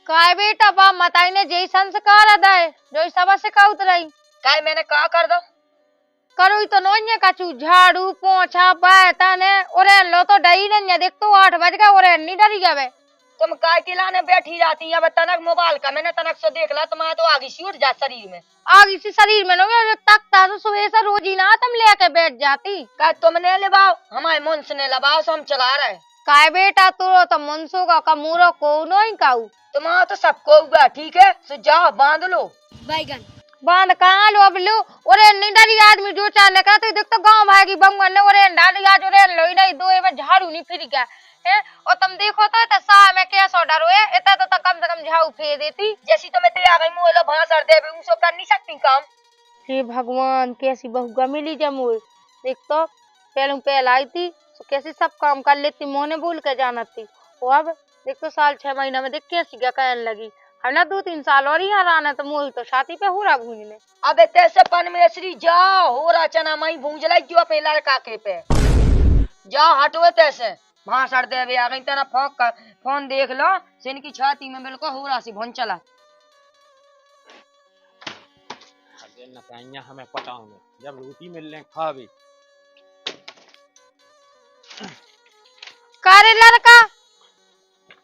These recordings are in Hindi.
काय बेटा बा मताई ने जई संस्कार अदाय जो सब से का उतरई काय मैंने का कर दो करो तो नोन्या कछु झाड़ू पोछा बातने ओरे लो तो डई न देख तो 8 बज गए ओरे नहीं डरी गए तुम काय किलाने बैठी जाती है। अब तनक मोबाइल का मैंने तनक से देख ला तुम्हारा तो आगे सी उठ जा शरीर में आग इसी शरीर में नो तकता तो सुबह से रोज ही ना तुम लेके बैठ जाती काय तुमने लगाओ हमारे मन से ने लगाओ सो हम चला रहे काय बेटा तो मनसो का कमूरो को नहीं काऊ तुम्हारा तो सबको हुआ ठीक है सो जाओ बांध लो बैगन बांध कहाँ लो अब लो ओरे नहीं डरी आदमी जो चाहने का तो देख तो गांव भाई की बंगन ने ओरे डाली आज ओरे लोई नहीं दो में झाड़ू नहीं फिर गया है और तुम देखो तो सा में कैसा डरो है इतना तो कम से कम झाड़ू फेर देती जैसी तो मैं तैयार गई मोहलो भाषण दे भी उसको कर नहीं सकती काम। हे भगवान कैसी बहुगा मिली जमोई देख तो पहले आई थी तो कैसे सब काम कर लेती मोने बोल के जाना थी वो अब देख तो साल 6 महीना में देख कैसी क्या कहने लगी है ना 2-3 साल और यहाँ रहना तो मोही तो छाती पे हो रहा भूंजने अब तैसे पन में श्री जाओ हो रहा चना मई भूंज लाई जो अपने लड़का के पे जाओ हटो तैसे भाषण दे भी आ गई तना फोन देख लो सिन की छाती में बिल्कुल हो रहा सी भून चला हमें पटाऊंगे जब रोटी मिलने खावे कारे लड़का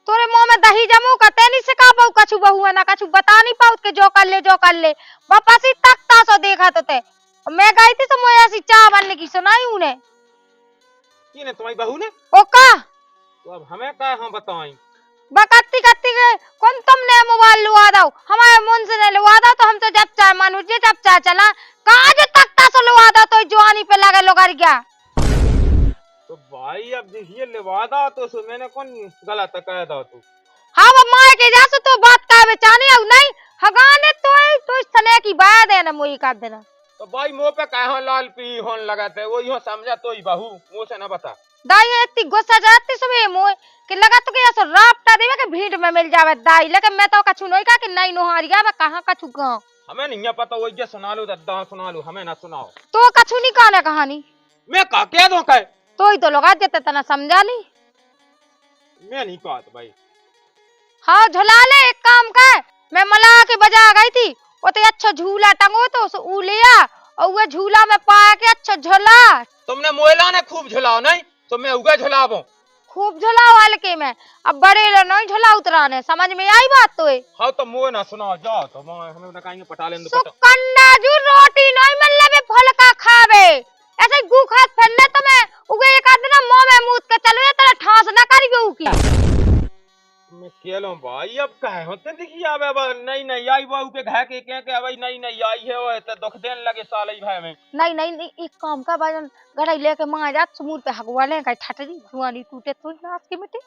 तोरे मुंह में दही जमू का तेनी से का बहु कछु बहु है ना कछु बता नहीं पाऊत के जो कर ले पापा सी तकता सो देखा तो ते मैं गई थी तो मुझे ऐसी चाय बनने की सुनाई उन्हें किने तुम्हारी बहू ने ओ का तो अब हमें क्या हम बताएं बकत्ती कत्ती गए कौन तुमने मोबाइल लुआ दो हमारे मुंह से नहीं लुआ दो तो हम तो जब चाय मानू जे जब चाय चला कहाँ जो तकता सो लुआ दो तो जवानी पे लगे लोगर गया तो भाई अब देखिए लिवादा तो सो मैंने कौन गलत कह दो तू हाँ वो मार के जा तो बात का बेचाने अब नहीं हगाने तो इस तरह की बात है ना मुई कर देना तो भाई मुंह पे कहो लाल पी होन लगाते वो यो समझा तो ही बहू मुंह से ना बता दाई इतनी गुस्सा जाती सुबह मुँह कि लगा तो ऐसा रापटा देवे के भीड़ में मिल जावे दाई लेकिन मैं तो कछु नहीं कहा कि नहीं नोहारिया मैं कहाँ कछु गाँव हमें नहीं पता वो ये सुना लो दद्दा सुना लो हमें ना सुनाओ तो कछु नहीं कहने कहानी मैं का कह दूं कह तो ही तो लगा देते तना समझा नहीं मैं नहीं कहा तो भाई हाँ झुला ले एक काम कर मैं मला के बजा गई थी वो तो अच्छा झूला टंगो तो ऊ लिया और वो झूला में पाया के अच्छा झुला तुमने मोहला ने खूब झुलाओ नहीं तो मैं उगा झुलाऊं खूब झुलाओ हल्के में अब बड़े लो नहीं झुला उतराने समझ में आई बात तो है हाँ तो मुँह ना सुनाओ जाओ तो हमें ना कहेंगे पटा लेंगे सुकन्ना जू रोटी नहीं मिल ले फलका खावे ऐसे गु खात फैलने तो मैं उगे एक आदमी ना मुंह में मूत के चलो ये तेरा ठास ना करियो की मैं केलो भाई अब कहे होते देखिए अब नहीं आई वो पे घा के भाई नहीं आई है वो तो दुख देने लगे साल ही भाई में नहीं एक काम का बाजन गड़ाई लेके मां जात समुद्र पे हगवा ले कहीं ठटरी जुआनी टूटे तो नाच के मिटे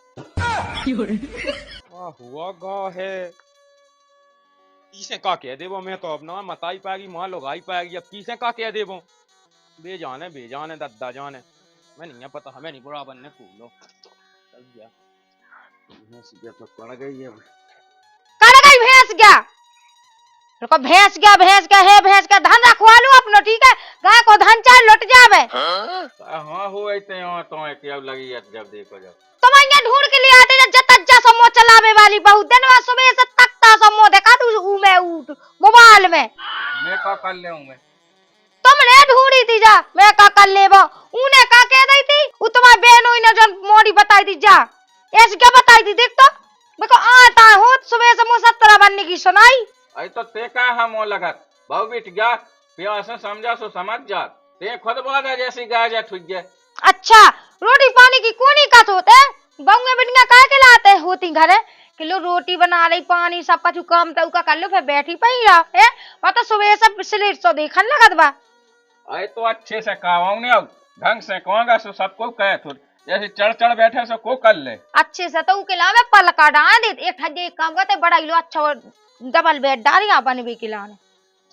हुआ गा है किसे का कह देबो मैं तो अब ना मताई पाएगी मां लोग आई पाएगी अब किसे का कह देबो बेजाने दद्दा जाने मैं नहीं पता हमें नहीं बुरा बनने फूलो चल गया तो पड़ गई है कर गई भैंस क्या रुको भैंस क्या है भैंस का धन रखवा लो अपनो ठीक है गाय को धन चार लुट जावे हां हो ऐसे हो तो एक अब लगी है जब देखो जब तुम यहाँ ढूंढ के लिए आते जतज्जा समो चलावे वाली बहुत दिन बाद सुबह से तकता समो देखा तू मैं उठ मोबाइल में मैं का कर ले मैं तुमने ढूंढी थी जा मैं का कर लेबो उने का कह दी थी उ तुम्हारी बहन हुई ने जन मोड़ी बताई थी जा ऐसे क्या बताई थी देख तो मेरे को आता हो सुबह से मुंह 17 बनने की सुनाई आई तो ते का हम लगत बहु बिट गया प्यास से समझा सो समझ जा ते खुद बात है जैसी गाय जा ठुक गया अच्छा रोटी पानी की कोनी का होते बंगे बिटिया काहे के लाते होती घरे किलो रोटी बना रही पानी सब कुछ काम तो का कर लो फिर बैठी पई रहा है मतलब सुबह से स्लेट सो देखन लगत बा आई तो अच्छे से कहवाऊं ने अब ढंग से कहूंगा सो सबको कहे थोड़ जैसे चढ़ बैठे सो को कर ले अच्छे से तो के लावे पलका डाल दे एक ठगे काम करते बड़ा लो अच्छा डबल बेड डालिया बनवे के लाने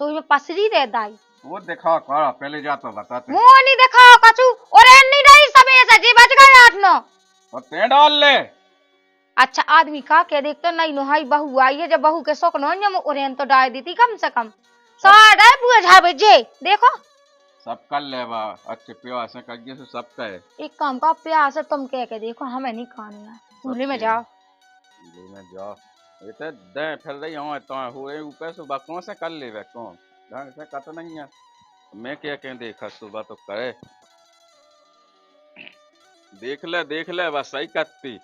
तो इसमें पसरी दे दाई वो दिखाओ करा पहले जा तो बताते मुंह नहीं दिखाओ कछु और नहीं नहीं सब ऐसा जी बच गए 8-9 और ते डाल ले अच्छा आदमी का के देखते नहीं नोहाई बहू आई है जब बहू के शौक न ओरेन तो डाल दी थी कम से कम साढ़े बुआ झाबे जे देखो सब कर ले बा अच्छे प्यास से कर से सब कहे एक काम का प्यास है तुम कह के देखो हमें नहीं खानी है चूल्हे में जाओ इतने दे फिर रही हूँ तो हो रही ऊपर सुबह कौन से कर ले कौन ढंग से कत नहीं है मैं क्या देखा सुबह तो करे देख ले बस सही कत्ती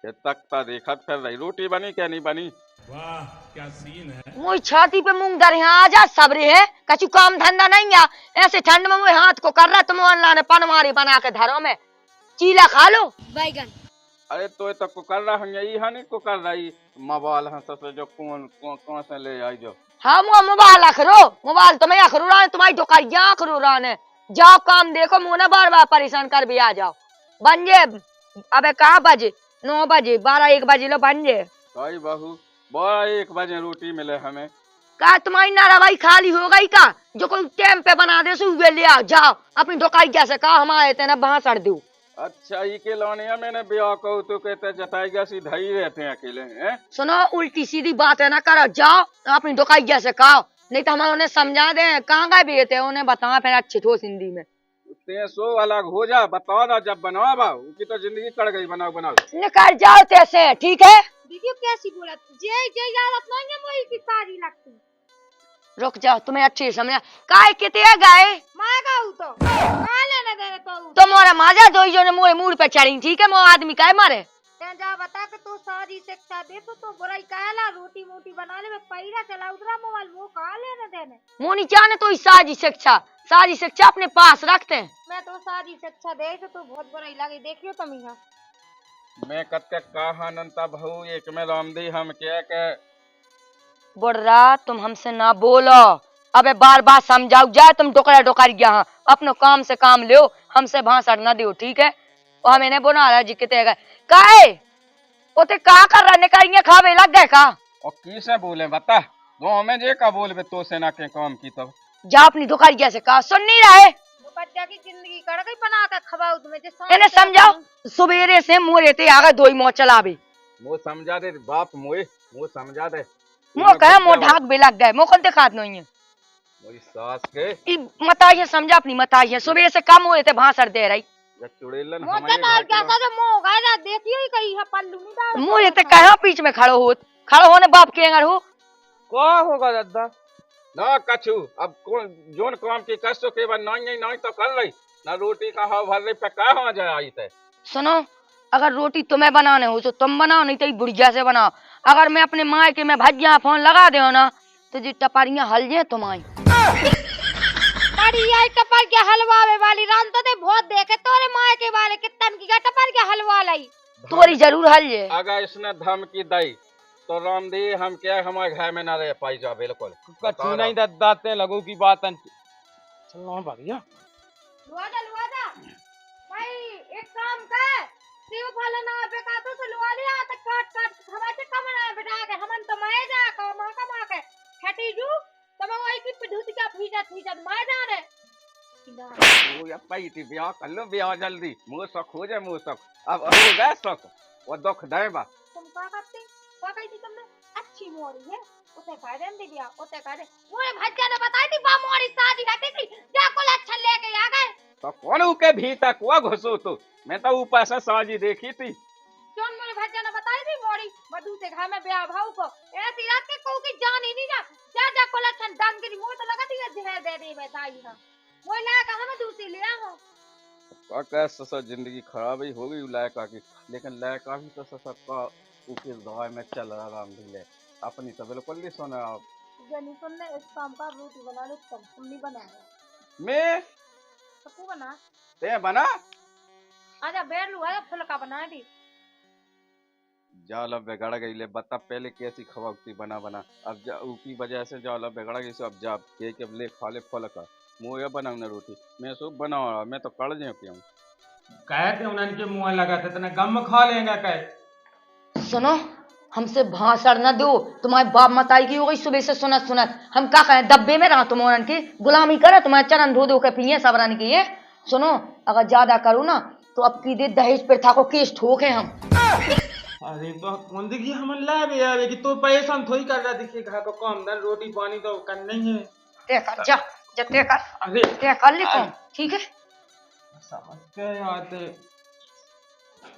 ये तकता देखा फिर रही रोटी बनी क्या नहीं बनी। वाह क्या सीन है। मुझे छाती पे मूंग दर यहाँ आजा सब्रे है कछु काम धंधा नहीं है ऐसे ठंड में मुझे हाथ को कर रहा तुम अल्लाह ने पनवारी बना के धरो में चीला खा लो बैगन। अरे तो तक को कर रहा हूँ यही हनी को कर रही मोबाइल हाँ सबसे जो कौन से ले आई जो हाँ मुझे मोबाइल अखरो मोबाइल तुम्हें अखरू रहा तुम्हारी दुकान अखरू रहा जाओ काम देखो मुझे बार बार परेशान कर भी आ जाओ बन जे अबे कहा बजे 9 बजे 12-1 बजे लो बन जे कई बहू 12-1 बजे रोटी मिले हमें का तुम्हारी नाराबाई खाली हो गई का जो कोई टाइम पे बना दे सो वे ले आओ जाओ अपनी दुकान जैसे कहा हम आए थे ना भाषण दो। अच्छा ये के लाने मैंने ब्याह को तो कहते जताएगा सीधा ही रहते हैं अकेले हैं। सुनो उल्टी सीधी बातें ना करो जाओ अपनी दुकान जैसे कहो नहीं तो हम उन्हें समझा दे कहाँ गए भी थे उन्हें बताओ फिर अच्छी ठोस हिंदी में ते सो अलग हो जा बताओ ना जब बनाओ बा की तो जिंदगी कट गई बनाओ निकल जाओ तैसे ठीक है। दीदी कैसी बोला जे जे याद नहीं है मोई की सारी लगती रुक जाओ तुम्हें अच्छी समझा काय किते गए मैं गाऊ तो कहां लेने देने तो तुम्हारा माजा दो जो ने मोए मूड पे चढ़ी ठीक है मो आदमी काय मारे ते जा बता के तू सारी शिक्षा दे तो बुराई कहला रोटी मोटी बनाने में पैरा चला उधरा मोबाइल वो कहां लेने देने मोनी चाने तो सारी शिक्षा अपने पास रखते हैं। मैं तो सारी शिक्षा दे तो बहुत बुराई लगी देखियो तुम यहाँ मैं कत के कहा अनंता बहू एक में रामदी हम क्या के बुर्रा तुम हमसे ना बोलो अबे बार बार समझाओ जाए तुम डोकरा यहाँ अपनो काम से काम लो हमसे भाषण न दो ठीक है और मैंने बना रहा जी कितने गए काहे ओते का कर रहा निकालिए खावे लग गए का और किसे बोले बता गाँव में जे का बोल बे तो सेना के काम की तब जा अपनी दुकान जैसे कहा सुन नहीं रहे बच्चा की जिंदगी कड़ गई बना के खवाओ तुम्हें इन्हें समझाओ सवेरे से मोरे ते आगे दो ही मोह चलावे वो समझा दे बाप मोए वो समझा दे मोह कहे मोह ढाक भी लग गए मोह कौन दिखात नहीं है मोरी सास के मताइए समझा अपनी मताइए सुबह से कम हो रहे थे भाषण दे रही चुड़ैलन मोटा डाल क्या कर मोह गायरा देखियो ही कहीं है पल्लू नहीं डाल मोह ते कहां बीच में खड़ो होने बाप के अंगर हो क्या होगा दादा ना कछु अब कौन जोन काम की कष्ट के बाद नहीं तो कर रही ना रोटी का हाव भर रही पे कहां जाए आई थे। सुनो अगर रोटी तुम्हें बनाने हो तो तुम बनाओ नहीं तो बुढ़िया से बनाओ अगर मैं अपने माँ के मैं भजिया फोन लगा दे ना तो जी टपारियां हल जाए तुम्हारी आई टपर के हलवावे वाली रान तो दे बहुत देखे तोरे माँ के वाले कितन की टपर के हलवा लाई तोरी जरूर हल जाए अगर इसने धमकी दी तो रामदी हम क्या हमारे घर में ना रह पाई जा बिल्कुल कछु नहीं दादा ते लगो की बात चलो भैया लुआदा भाई एक काम कर शिव फल ना पे का तो लुआ लिया तो काट हमारे कमरा में बिठा के हमन तो मैं जा का मां का मां के खटी जू तब वही की पिढूती का फीजा मैं जा रे वो या पाईटी ब्याह कर लो ब्याह जल्दी मुंह सख हो जाए मुंह सख अब हो गए सख वो दुख दे बा तुम का करते कही थी तुमने अच्छी मोरी है उसे कह दे दिया उसे कह दे मोरे भज्जा ने बताई थी बा मोरी शादी हटी थी जा को अच्छा लेके आ गए तो कौन के भीतर कुआ घुसो तो मैं तो ऊपर से साजी देखी थी कौन मोरे भज्जा ने बताई थी मोरी बदू से घर में ब्याह भाव को ऐसी रात के को की जान ही नहीं जा को अच्छा डंगरी मोर तो लगा दिया जहर दे दे बताई ना वो लायक हम दूसरी ले आओ कैसे सब जिंदगी खराब ही हो गई लायक की लेकिन लायक भी तो सबका ऊपर दवाई में चल रहा राम ढीले अपनी तो बिल्कुल नहीं सुना आप जनी सुनने इस काम का रोटी बना लो तुम नहीं बनाया मैं तो तू बना ते बना आजा बैठ लू आजा फुलका बना दी जाला बिगड़ गई ले बता पहले कैसी खवाती बना अब की वजह से जाला बिगड़ गई सो अब जा के ले खा ले फुलका मुँह बनाऊ ना रोटी मैं सब बनाओ मैं तो कड़ जाऊँ पियाँ कहते उन्होंने के मुँह लगा थे तना गम खा लेगा कह सुनो हमसे भाषण न दो तुम्हारे बाप मताई की हो गई सुबह से सुनत हम क्या कहें दब्बे में रहा तुम की गुलामी करे तुम्हारे चरण धो के पिए सबरन की है सुनो अगर ज्यादा करूँ ना तो अब की दे दहेज प्रथा को केस ठोके हम अरे तो जिंदगी हम ला भी आवे कि तो पैसा थोड़ी कर रहा देखिए घर को काम दर रोटी पानी तो करना ही है ते कर जा जते कर अरे ते कर ले कौन ठीक है समझ के आते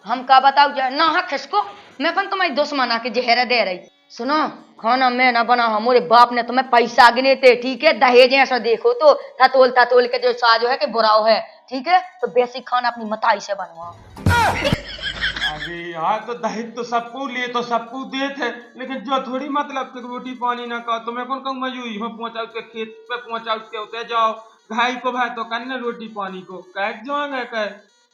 हम का बताओ जा ना हक इसको मैं कौन तुम्हारी दुश्मन आके जहर दे रही सुनो, खाना मैं ना बना, हमारे बाप ने तुम्हें पैसा गिने थे, ठीक है? दहेज ऐसा देखो तो ततोल के जो साजो है कि बुराओ है, ठीक है? तो बेसिक खाना अपनी मताई से बनवाओ। अरे यार, तो दहेज तो सबको लिए तो सबको दे थे, लेकिन जो थोड़ी मतलब कि रोटी पानी ना का, तो मैं कौन कहूँ मजूरी में पहुंचा के खेत पे पहुंचा के होते जाओ, भाई को भाई तो करने रोटी पानी को कह जाएंगे कह।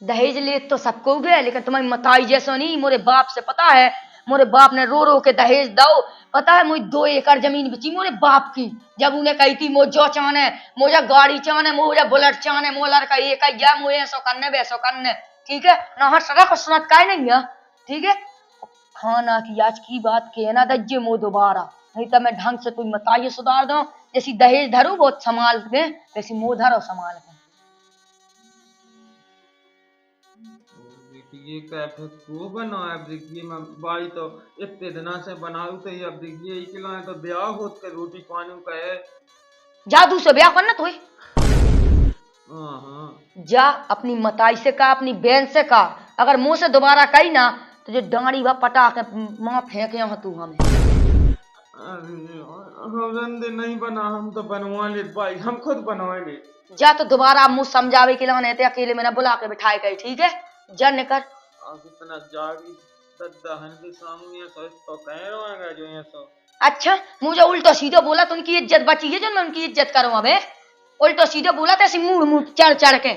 दहेज ले तो सबको गए, लेकिन तुम्हारी मताई जैसा नहीं। मोरे बाप से पता है, मोरे बाप ने रो रो के दहेज दो, पता है मुझे 2 एकड़ जमीन बेची मोरे बाप की। जब उन्हें कही थी मोजो चाने, मोजा गाड़ी चाने, मोजा बुलेट चाने, मोलर का एक या मुझे ऐसा करने वैसा करने, ठीक है ना? हर सड़क सुनत का नहीं है, ठीक है? खाना की आज की बात के ना दज्जे मो दोबारा, नहीं तो मैं ढंग से तुम मताई सुधार दो। जैसी दहेज धरू बहुत संभाल के, वैसी मुंह धरो संभाल के। ये कैफे को बनाया, अब देखिए मैं बाई तो इतने दिना से बनाऊ तो अब देखिए इकला तो ब्याह होत के रोटी पानी का है। जादू से ब्याह करना तो हाँ जा अपनी मताई से कहा, अपनी बहन से कहा, अगर मुंह से दोबारा कही ना तो जो डांडी व पटा के मां फेंके यहाँ तू हमें। रंदे नहीं बना, हम तो बनवा ले भाई, हम खुद बनवाएंगे। जा तो दोबारा मुंह समझावे के लाने थे, अकेले में ना बुला के बिठाए गए, ठीक है? जा निकल। इतना जागी दद्दाहन के सामने सोच तो कह रहा है जो ये सो। अच्छा, मुझे उल्टा सीधा बोला तो उनकी इज्जत बची है, जो मैं उनकी इज्जत करूं अबे? उल्टा सीधा बोला तो ऐसे मुंह मुंह चढ़ के,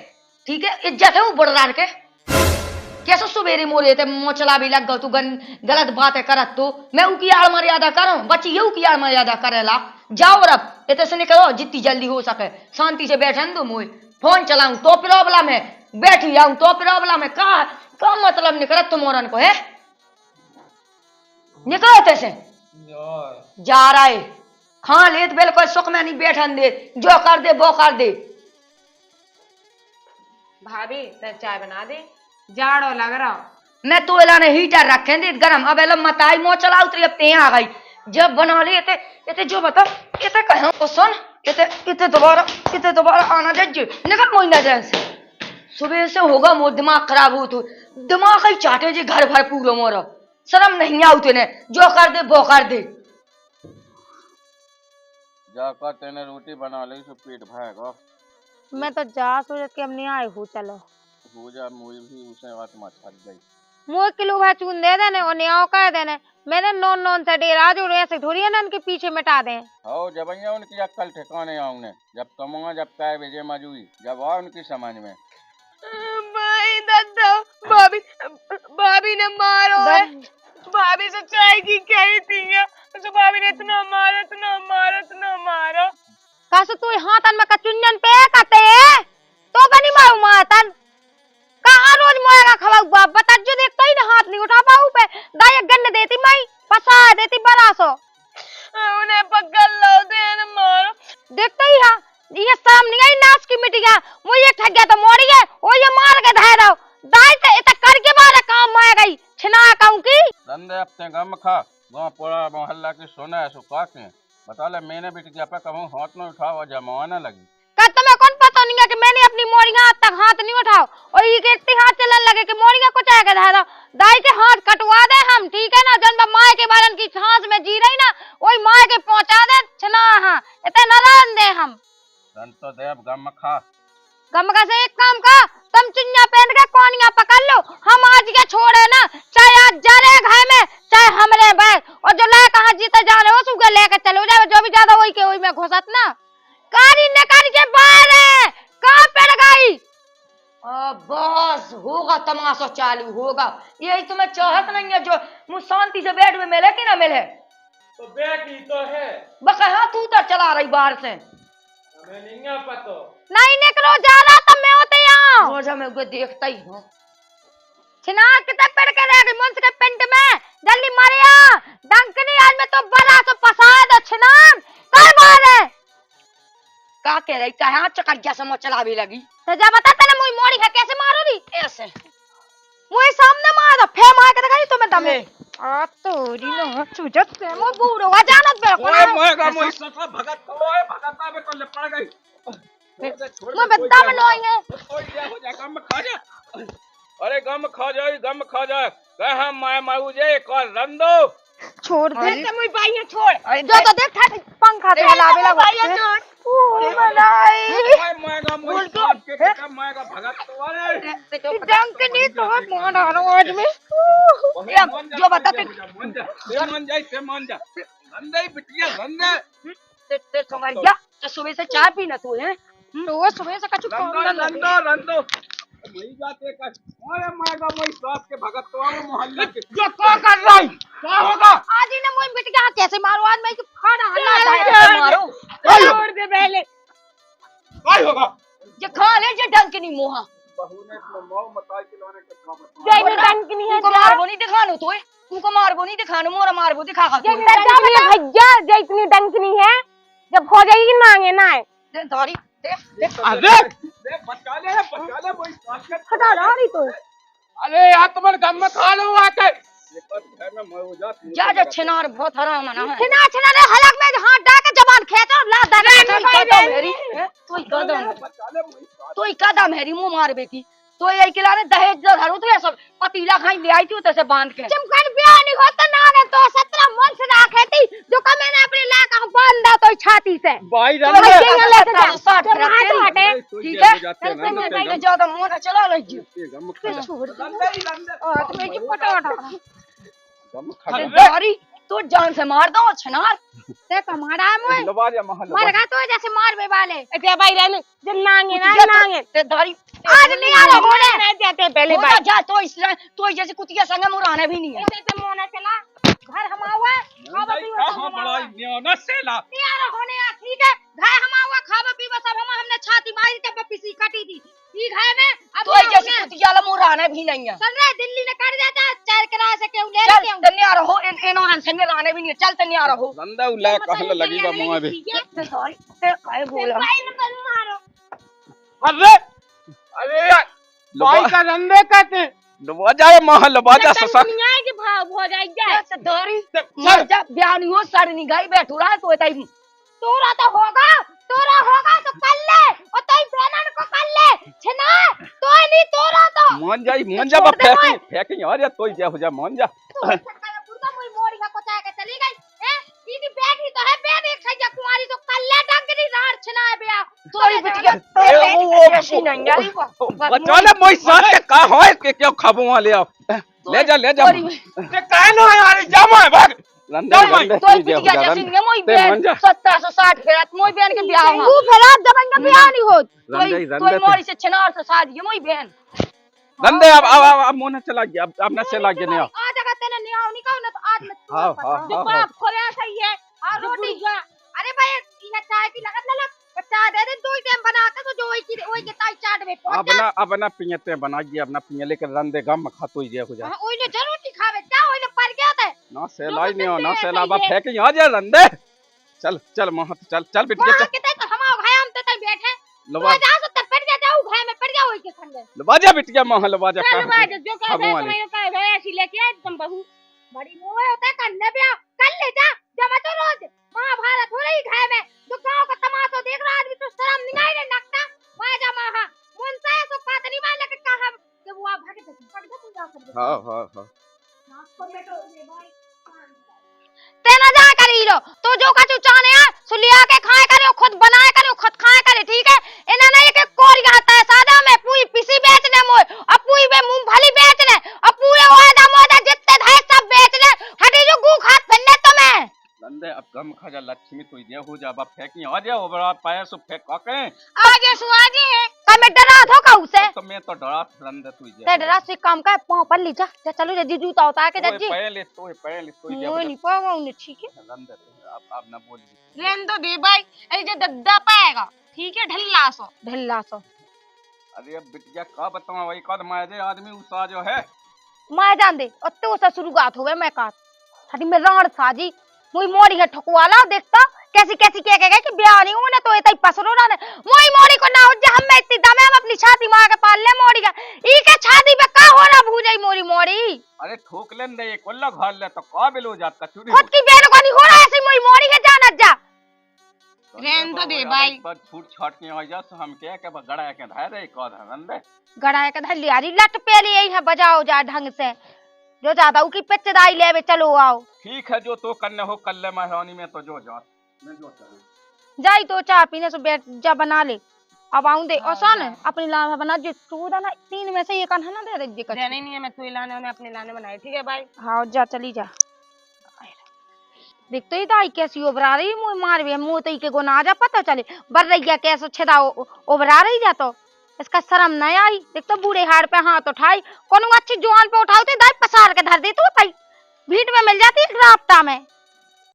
ठीक है? इज्जत है वो बड़रार के। कैसे सुबेरे मोरे थे मोचला भी लग गो तू गलत बात है करत तो मैं उनकी आड़ मर्यादा करूं, बची ये उनकी आड़ मर्यादा करेला। जाओ रब इतने से निकलो जितनी जल्दी हो सके, शांति से बैठन दो। मुझे फोन चलाऊं तो प्रॉब्लम है, बैठी जाऊं तो प्रॉब्लम है। का मतलब निकलत तुम्हारन को है? निकलो तैसे जा रहा है, खा ले तो बिल्कुल सुख में नहीं बैठन दे, जो कर दे वो कर दे। भाभी तो चाय बना दे, जाड़ो लग रहा। मैं तो एला ने हीटर रखे दे गरम, अब एला मताई मो चला उतरी, अब ते आ गई। जब बना ले इते जो बता इते कहो तो सुन, इते दोबारा आना जज निकल मोइना जैसे। सुबह से होगा मोर दिमाग खराब हो, तो दिमाग ही चाटे जे घर भर पूरो मोरो, शर्म नहीं आउ तेने, जो कर दे वो कर दे। जाकर तेने रोटी बना ली तो पेट भरेगा। मैं तो जा सोचत के हम नहीं आए हो, चलो हो जा, मुझे भी उसे बात मत कर गई। मुँह किलो भाई चून दे देने और न्याओ कह देने, मैंने नॉन से डेरा जो ऐसे थोड़ी है ना उनके पीछे मिटा दें। हो जब उनकी अक्ल ठिकाने आऊने, जब कमाऊंगा जब कह भेजे मजूरी, जब आओ उनकी समझ में। भाई दादा, भाभी ने मारो है, भाभी से चाय की कही थी, तो भाभी ने इतना मारा। कासे तू हाथन में कचुन्नन पे काटे है तो बनी मारू मातन कहाँ रोज मोएगा खवाऊ बाप बता, जो देखता ही ना हाथ नहीं उठा पाऊ पे दाया गन्न देती माई पसा देती बरासो उन्हें पकड़ लो देन मारो। देखता ही हां ये सामने आई नाच की मिटिया मुझे ठग गया तो मोड़ी है वो ये मार के धाय दो दाई से इतना करके मारे काम मार गई छिना कहूं की धंधे अपने गम खा, गाँव पूरा मोहल्ला की सोना है सुखा के बता ले, मैंने बिटिया पे कहूँ हाथ न उठाओ जमाना लगी। का तुम्हें कौन पता नहीं है कि मैंने अपनी मोड़ियां आज तक हाथ नहीं उठाओ और ये इतनी हाथ चलने लगे कि मोड़ियां को चाहे के धाय दो दाई के हाथ कटवा दे हम, ठीक है ना? जन माए के बारन की सांस में जी रही ना वही माए के पहुंचा दे छिना, हां इतने नाराज दे हम तो देव गम खा। गम का से एक काम का तुम चुन्या पहन के कोनिया पकड़ लो, हम आज के छोड़े ना, चाहे आज जरे घर में चाहे हमरे बैग, और जो ले कहा जीते जाने हो सुगे लेके चलो जाए, जो भी ज्यादा वही के वही में घुसत ना कारी ने कर के बाहर है कहां पड़ गई। बस होगा तमाशा चालू होगा, यही तुम्हें चाहत नहीं है जो मुझ शांति से बेड में मिले कि ना मिले। तो बेटी तो है बस हाँ तू तो चला रही बाहर से, हमें नहीं पता नहीं निकलो ज्यादा तो मैं होते यहां रोजा में उसे देखता ही हूँ। छिना कितने पेड़ के रह गई मुंस के पिंड में, जल्दी मारिया डंकनी आज में तो बड़ा तो पसा दो छिना कई बार है का कह रही कहा चकरिया से मो चला भी लगी। तो जा बता तने मुई मोड़ी है कैसे मारोगी, ऐसे मुई सामने मार दो फे मार के दिखाई तुम्हें दमे आ तोरी नो सुजत से मो बूढ़ो आ जानत पे ओए मोएगा मोई सफा भगत ओए भगता में तो ले पड़ गई मैं बद्दा में नहीं है छोड़ दिया हो जा, गम खा जा। अरे गम खा जा कह हम माय माऊ जे कर रंदो छोड़ दे अरे मुई पाइया छोड़ जो तो देख था पंखा पे हलावे लगा पाइया छोड़ ओ मलाई मायगा मोई साहब के कब मायगा भगत तो अरे डंक नहीं तो मार आ रहा आज में जो बता ते मन जाए से मान जा रंदे बिटिया रंदे ते समझ गया तो सुबह से चाय पीना तू है तो सुबह से कछु काम ना लगे रंदो वही जाते कर अरे मायगा मोई साहब के भगत तो मोहल्ले के ये क्या कर रहा है क्या होगा आज ही ना मोई बिट गया कैसे मारो आज मैं कि खाना हल्ला है मारो छोड़ दे पहले क्या होगा ये खा ले ये डंक नहीं मोहा बहू ने मौ मताई खिलाने का काम बता जय में डंक नहीं है तुमको मारबो नहीं दिखानो तो तुमको मारबो नहीं दिखानो मोरा मारबो दिखा खा जय भैया जय इतनी डंक नहीं है जब हो जाएगी मांगे ना है दे धरी दे अरे बचा ले मोई साहब के हटा रही तो अरे यार तुम्हारे घर में खा लो आके घर में मैं हो जाती जा जा छिनार बहुत हराम ना है छिना छिना रे हलक में हाथ डाल के जबान खींचो ला दे कदम हेरी तो कदम हेरी मुंह मार बेटी तो यही खिलाने दहेज धरो तो सब पतीला खाई ले आई थी उधर से बांध के चिमकन ब्याह नहीं होता ना ने तो 17 मन से राखे थी जो का मैंने अपनी लाका बांधा तो छाती से भाई तो रंदे ये लेके जा साथ हटे ठीक है पहले ज्यादा मोना चला लीजिए और तुम्हें की पटाटा दारी तो जान से मार दो छिनार ते कमाड़ा है मोए महल मर गया तो जैसे मार बे वाले अच्छा भाई रहने जब नांगे ना नांगे ते दारी आज नहीं आ रहा होने नहीं जाते पहले होता जा तो इस तो जैसे कुतिया संग मुराने भी नहीं है ऐसे ते मोना चला घर हम हुआ खावा पीवा सब कहां बड़ा न्योना सेला नहीं आ रहा होने यार ठीक है घर हम हुआ खावा पीवा सब हमने छाती मारी तब पिसी कटी थी ठीक है मैं अब तो जैसे कुतिया मुराने भी नहीं है चल रहा दिल्ली ने कर देता चार किराए से क्यों ले चल क्यों तन्ने आ रहो इन्होंने संग लाने भी नहीं है चल तन्ने आ रहो रंदा उला कहल लगी बा मुआ बे ते दारी ते काय बोला भाई में कल मारो अरे अरे यार भाई का रंदे कहते लबा जाए महल लबा जा ससा दुनिया के भाव हो जाएगा ते दारी मर जा ब्याह नहीं हो साड़ी नहीं गाई बैठू रहा है तो तई तोरा तो होगा तो कर ले और तई बहनन को कर ले छना तो नहीं तोरा तो मन जा बा फेंकी यार तोय जा हो जा मन जा पुरता मुई मोरी का कोचा के चली गई हैं दीदी बैठी तो है बैठ एक सजा कुंवारी तो कर ले डंगरी रार छना है ब्याह तोरी बिटिया तो ऐसी नहीं यारी बचा ले मोई साथ के का होए के क्यों खाबो वहां ले आओ ले जा ते काहे नो यार जामा है भाग रंदे तो बिटिया जैसी नहीं मोई बहन 1760 फेरत मोई बहन के ब्याह तू फेरा जबंगा ब्याह नहीं हो तो मोरी से छिनार से शादी है मोई बहन रंदे अब मोने चला गया अब ना चला गया नहीं आ जगह तेने नहीं आओ नहीं कहू ना तो आज मैं हां बाप खोले सही है हां रोटी अरे भाई ये चाय की लगत ना लग चाय दे दे 2 टाइम बना के तो जो वही के ताई चाट में पहुंच अपना पियते बना गया अपना पिय लेकर रंदे गम में खा तो ही हो जा हां ओइले जरूर दिखावे जा ओइले पर गया था ना सेलाई नहीं हो ना सेला बा फेंक आ जा रंदे चल महत चल बिटिया वहां के तो हम भाई हम तो बैठे लबा जा तो पड़ जा जाऊ घर में पड़ जा ओइ के संगे लबा जा बिटिया महल लबा जा चल बाज जो कह दे तुम्हें कह भाई ऐसी लेके आए तुम बहू बड़ी मोह होता है करने पे कर ले जा जब तो रोज महाभारत हो रही घर में जो गांव का तमाशा देख रहा आदमी तो शर्म नहीं आई रे नकटा वहां जा महा मन से सो बात नहीं मान लेके कहा जब वो भागे थे पड़ जा पूजा कर हां नाक पर बैठो रे भाई तेना जा करी रो तो जो का चाने आ सुलिया के खाए करे खुद बनाए करे खुद खाए करे ठीक है इना नहीं के कोरी आता है सादा में पूरी पिसी बेचने मोय अब पूरी में मूंगफली बेचने अब पूरे ओदा मोदा जितने धाय सब बेचने हटी जो गू खात बनने तो मैं रंदे अब गम खा जा लक्ष्मी तो ये हो जा बा फेंकी आ जा बड़ा पाया सो फेंक के आगे सुआजी है का मैं डरा थो का उसे तो मैं तो डरा रंदे तू ये ते डरा से काम का पांव पर ली जा चलो जल्दी जूता उतार के जल्दी पहले तो ये वो नहीं पावा उन्हें ठीक है रंदे अब ना बोल रेन तो दे भाई ऐ जे दद्दा पाएगा ठीक है ढिल्ला सो अरे अब बिटिया का बताऊं वही कद माजे आदमी उसा जो है मैं जान दे और तो से शुरुआत होवे मैं का हटी में राण साजी मुई मोड़ी है ठकुआला देखता कैसी कैसी क्या कह कि ब्याह नहीं होने तो इतई पसरो ना मोई मोड़ी को ना हो जा हम इतनी दम है हम अपनी छाती मार के पाल ले मोड़ी का ई के छाती पे का होना भूजाई मोड़ी अरे ठोक लेन दे कोल्ला घर ले तो काबिल हो जाता चुरी खुद की बहन को नहीं हो रहा ऐसे मोई मोड़ी के जाना जा रेन तो दे भाई पर छूट छाट के आ जा तो हम के गड़ा के धाय रे कद रंदे गड़ा के धर लिया लट पे ले यही है बजाओ जा ढंग से जो चाहता हूँ कि पिच दाई ले चलो आओ। ठीक है जो तो करने हो कर ले महारानी में तो जो जा मैं जो चलूं। जाई तो चाय पीने से बैठ जा बना ले। अब आऊं दे आसान है अपनी लाना बना जो तू ना 3 में से एक है ना दे दे कर देने नहीं है, मैं तू लाने उन्हें अपने लाने बनाए। ठीक है भाई। हाँ जा चली जा। देख तो दाई कैसी उभरा रही मुँह मार भी मुँह तो के गुना जा पता चले बर रही कैसे छेदा उभरा रही जा तो इसका शर्म नहीं आई। देख तो बूढ़े हाड़ पे हाथ उठाई कोनो अच्छी जुआन पे उठाओ दाई पसार के धर दे तू भाई भीड़ में मिल जाती है रास्ता में।